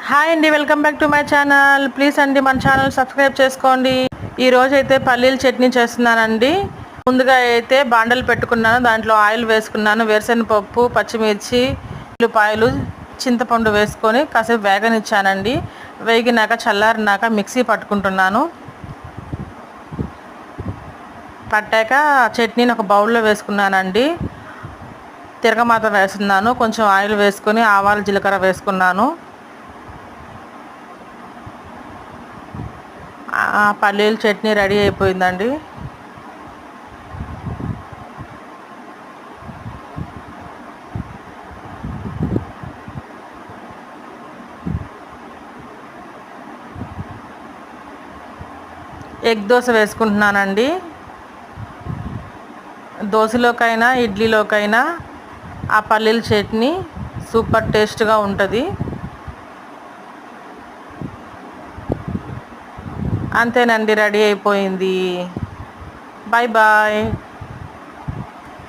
Hi అండి, welcome back to my channel. Please అండి మన ఛానల్ సబ్స్క్రైబ్ చేసుకోండి. ఈరోజు అయితే పల్లీల చట్నీ చేస్తున్నానండి. ముందుగా అయితే బాండలు పెట్టుకున్నాను, దాంట్లో ఆయిల్ వేసుకున్నాను. వేరుశనగపప్పు, పచ్చిమిర్చి, ఉల్లిపాయలు, చింతపండు వేసుకొని కాసేపు వేగనిచ్చానండి. వేగినాక చల్లారినాక మిక్సీ పట్టుకుంటున్నాను. పట్టాక చట్నీని ఒక బౌల్లో వేసుకున్నానండి. తిరగమాత వేస్తున్నాను. కొంచెం ఆయిల్ వేసుకొని ఆవాలు జీలకర్ర వేసుకున్నాను. పల్లీల చట్నీ రెడీ అయిపోయిందండి. ఎగ్ దోశ వేసుకుంటున్నానండి. దోశలోకైనా ఇడ్లీలోకైనా ఆ పల్లీల చట్నీ సూపర్ టేస్ట్గా ఉంటుంది. అంతేనండి, రెడీ అయిపోయింది. Bye bye.